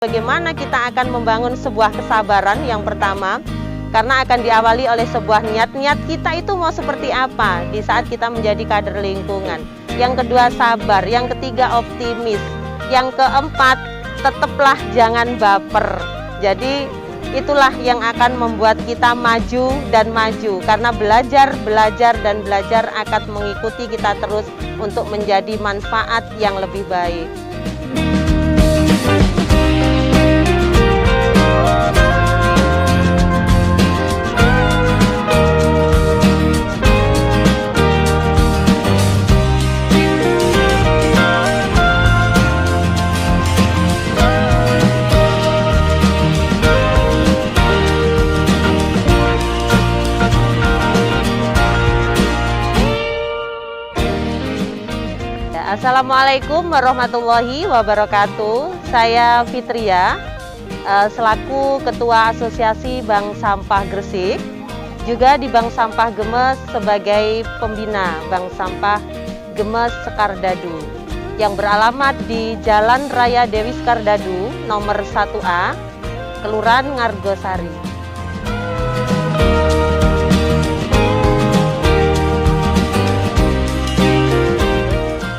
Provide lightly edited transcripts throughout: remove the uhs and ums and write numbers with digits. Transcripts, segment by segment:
bagaimana kita akan membangun sebuah kesabaran yang pertama, karena akan diawali oleh sebuah niat kita itu mau seperti apa di saat kita menjadi kader lingkungan. Yang kedua sabar, yang ketiga optimis, yang keempat tetaplah jangan baper. Jadi itulah yang akan membuat kita maju dan maju, karena belajar akan mengikuti kita terus untuk menjadi manfaat yang lebih baik. Assalamualaikum warahmatullahi wabarakatuh. Saya Fitria, selaku Ketua Asosiasi Bank Sampah Gresik, juga di Bank Sampah Gemes sebagai pembina Bank Sampah Gemes Sekardadu, yang beralamat di Jalan Raya Dewi Sekardadu nomor 1A, Kelurahan Ngargosari.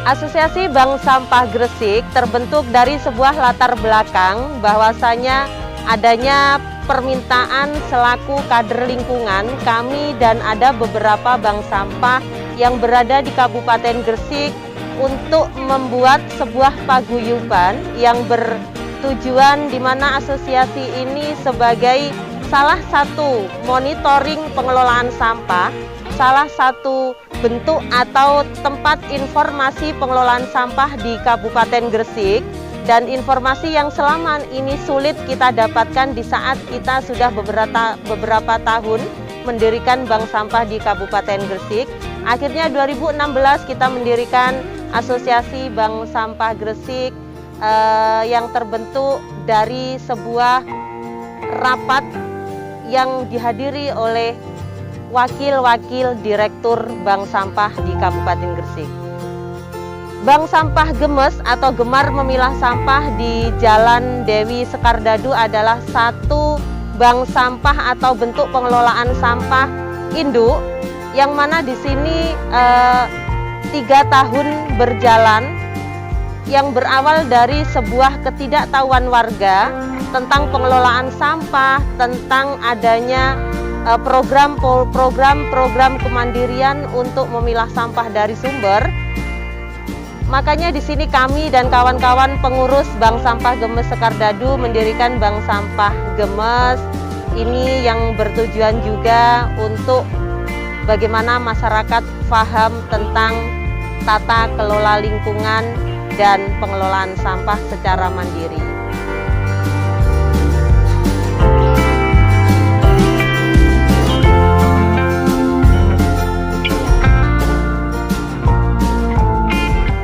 Asosiasi Bank Sampah Gresik terbentuk dari sebuah latar belakang bahwasanya adanya permintaan selaku kader lingkungan kami dan ada beberapa bank sampah yang berada di Kabupaten Gresik untuk membuat sebuah paguyuban yang bertujuan di mana asosiasi ini sebagai salah satu monitoring pengelolaan sampah, salah satu bentuk atau tempat informasi pengelolaan sampah di Kabupaten Gresik, dan informasi yang selama ini sulit kita dapatkan di saat kita sudah beberapa tahun mendirikan bank sampah di Kabupaten Gresik. Akhirnya 2016 kita mendirikan Asosiasi Bank Sampah Gresik yang terbentuk dari sebuah rapat yang dihadiri oleh wakil-wakil direktur Bank Sampah di Kabupaten Gresik. Bank Sampah Gemes atau Gemar Memilah Sampah di Jalan Dewi Sekardadu adalah satu bank sampah atau bentuk pengelolaan sampah induk yang mana di sini 3 tahun berjalan, yang berawal dari sebuah ketidaktahuan warga tentang pengelolaan sampah, tentang adanya program kemandirian untuk memilah sampah dari sumber. Makanya di sini kami dan kawan-kawan pengurus Bank Sampah Gemes Sekardadu mendirikan Bank Sampah Gemes ini yang bertujuan juga untuk bagaimana masyarakat paham tentang tata kelola lingkungan dan pengelolaan sampah secara mandiri.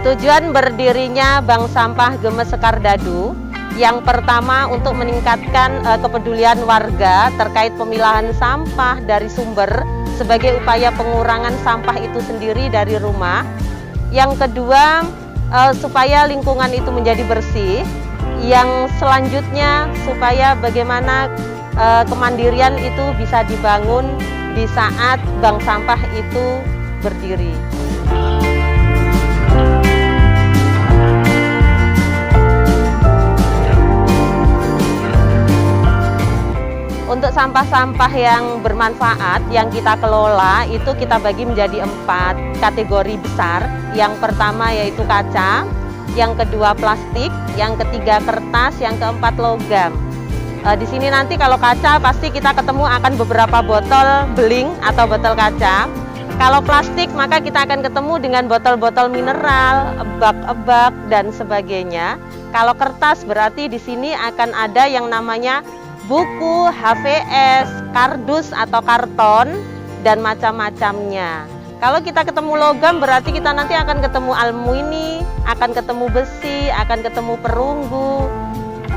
Tujuan berdirinya Bank Sampah Gemes Sekardadu yang pertama untuk meningkatkan kepedulian warga terkait pemilahan sampah dari sumber sebagai upaya pengurangan sampah itu sendiri dari rumah. Yang kedua, supaya lingkungan itu menjadi bersih. Yang selanjutnya supaya bagaimana kemandirian itu bisa dibangun di saat bank sampah itu berdiri. Untuk sampah-sampah yang bermanfaat yang kita kelola itu kita bagi menjadi 4 kategori besar. Yang pertama yaitu kaca, yang kedua plastik, yang ketiga kertas, yang keempat logam. Di sini nanti kalau kaca pasti kita ketemu akan beberapa botol beling atau botol kaca. Kalau plastik maka kita akan ketemu dengan botol-botol mineral, ebak-ebak dan sebagainya. Kalau kertas berarti di sini akan ada yang namanya buku, HVS, kardus atau karton, dan macam-macamnya. Kalau kita ketemu logam berarti kita nanti akan ketemu alumini, akan ketemu besi, akan ketemu perunggu,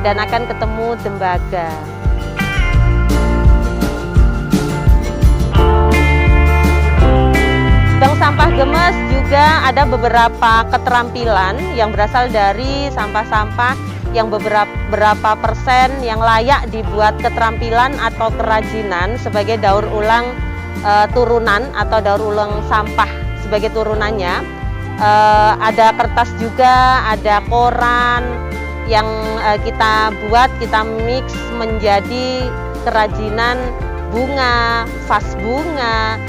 dan akan ketemu tembaga. Bank Sampah Gemes juga ada beberapa keterampilan yang berasal dari sampah-sampah yang beberapa persen yang layak dibuat keterampilan atau kerajinan sebagai daur ulang turunan atau daur ulang sampah sebagai turunannya. Ada kertas juga, ada koran yang kita buat, kita mix menjadi kerajinan bunga, vas bunga,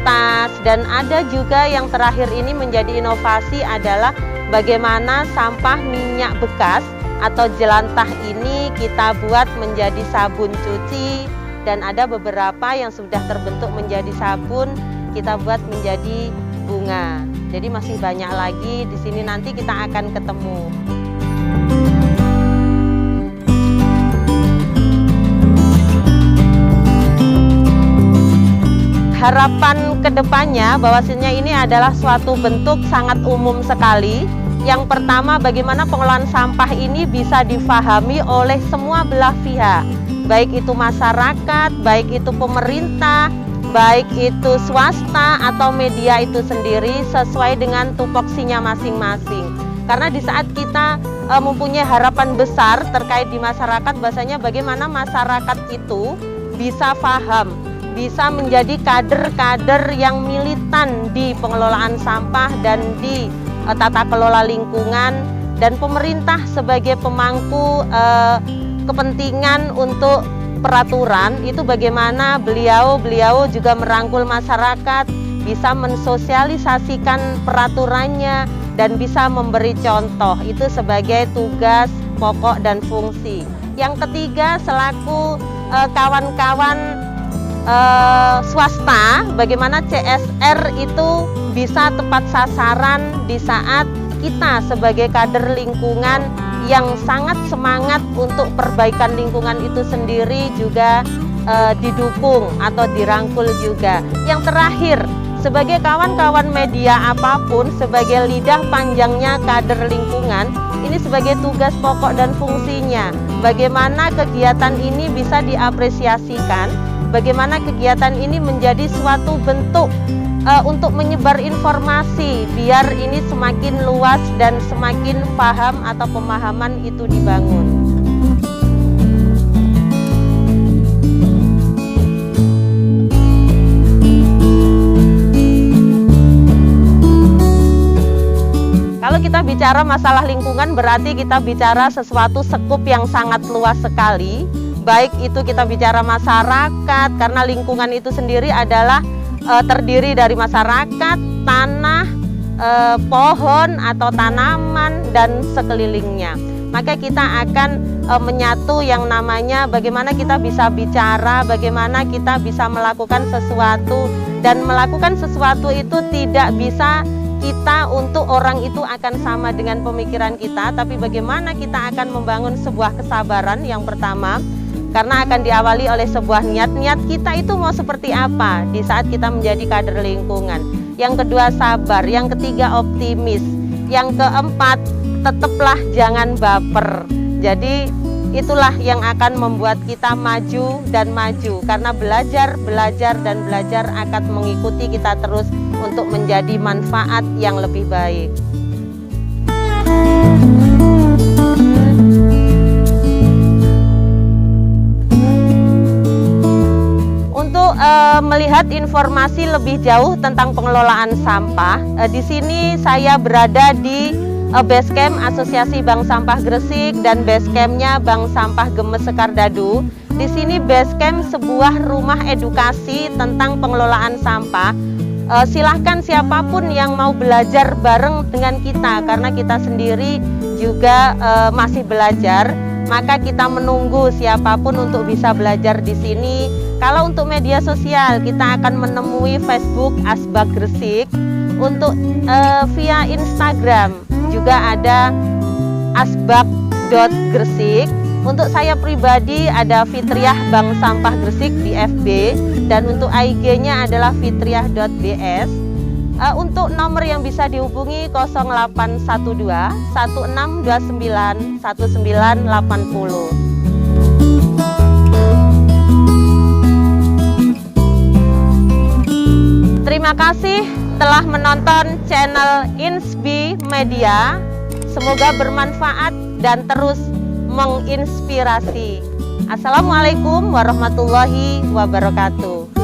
tas, dan ada juga yang terakhir ini menjadi inovasi adalah bagaimana sampah minyak bekas atau jelantah ini kita buat menjadi sabun cuci, dan ada beberapa yang sudah terbentuk menjadi sabun kita buat menjadi bunga. Jadi masih banyak lagi di sini, nanti kita akan ketemu. Harapan kedepannya bahwasanya ini adalah suatu bentuk sangat umum sekali. Yang pertama, bagaimana pengelolaan sampah ini bisa difahami oleh semua belah pihak, baik itu masyarakat, baik itu pemerintah, baik itu swasta atau media itu sendiri sesuai dengan tupoksinya masing-masing. Karena di saat kita mempunyai harapan besar terkait di masyarakat, bahwasanya bagaimana masyarakat itu bisa paham, bisa menjadi kader-kader yang militan di pengelolaan sampah dan di tata kelola lingkungan, dan pemerintah sebagai pemangku kepentingan untuk peraturan itu bagaimana beliau juga merangkul masyarakat, bisa mensosialisasikan peraturannya dan bisa memberi contoh. Itu sebagai tugas pokok dan fungsi. Yang ketiga, selaku kawan-kawan swasta, bagaimana CSR itu bisa tepat sasaran di saat kita sebagai kader lingkungan yang sangat semangat untuk perbaikan lingkungan itu sendiri juga didukung atau dirangkul juga. Yang terakhir, sebagai kawan-kawan media apapun, sebagai lidah panjangnya kader lingkungan, ini sebagai tugas pokok dan fungsinya. Bagaimana kegiatan ini bisa diapresiasikan, bagaimana kegiatan ini menjadi suatu bentuk untuk menyebar informasi biar ini semakin luas dan semakin paham atau pemahaman itu dibangun. Kalau kita bicara masalah lingkungan berarti kita bicara sesuatu sekup yang sangat luas sekali. Baik itu kita bicara masyarakat, karena lingkungan itu sendiri adalah terdiri dari masyarakat, tanah, pohon atau tanaman dan sekelilingnya. Maka kita akan menyatu yang namanya bagaimana kita bisa bicara, bagaimana kita bisa melakukan sesuatu, dan melakukan sesuatu itu tidak bisa kita untuk orang itu akan sama dengan pemikiran kita, tapi bagaimana kita akan membangun sebuah kesabaran yang pertama, karena akan diawali oleh sebuah niat kita itu mau seperti apa di saat kita menjadi kader lingkungan. Yang kedua, sabar. Yang ketiga, optimis. Yang keempat, tetaplah jangan baper. Jadi itulah yang akan membuat kita maju dan maju, karena belajar dan belajar akan mengikuti kita terus untuk menjadi manfaat yang lebih baik. Untuk melihat informasi lebih jauh tentang pengelolaan sampah, di sini saya berada di Basecamp Asosiasi Bank Sampah Gresik dan Basecampnya Bank Sampah Gemes Sekardadu. Di sini Basecamp sebuah rumah edukasi tentang pengelolaan sampah. Silahkan siapapun yang mau belajar bareng dengan kita, karena kita sendiri juga masih belajar. Maka kita menunggu siapapun untuk bisa belajar di sini. Kalau untuk media sosial, kita akan menemui Facebook Asbak Gresik. Untuk via Instagram juga ada asbak.gresik. Untuk saya pribadi ada Fitriah Bank Sampah Gresik di FB, dan untuk IG-nya adalah fitriah.bs. Untuk nomor yang bisa dihubungi 0812 1629 1980. Terima kasih telah menonton channel Insbi Media. Semoga bermanfaat dan terus menginspirasi. Assalamualaikum warahmatullahi wabarakatuh.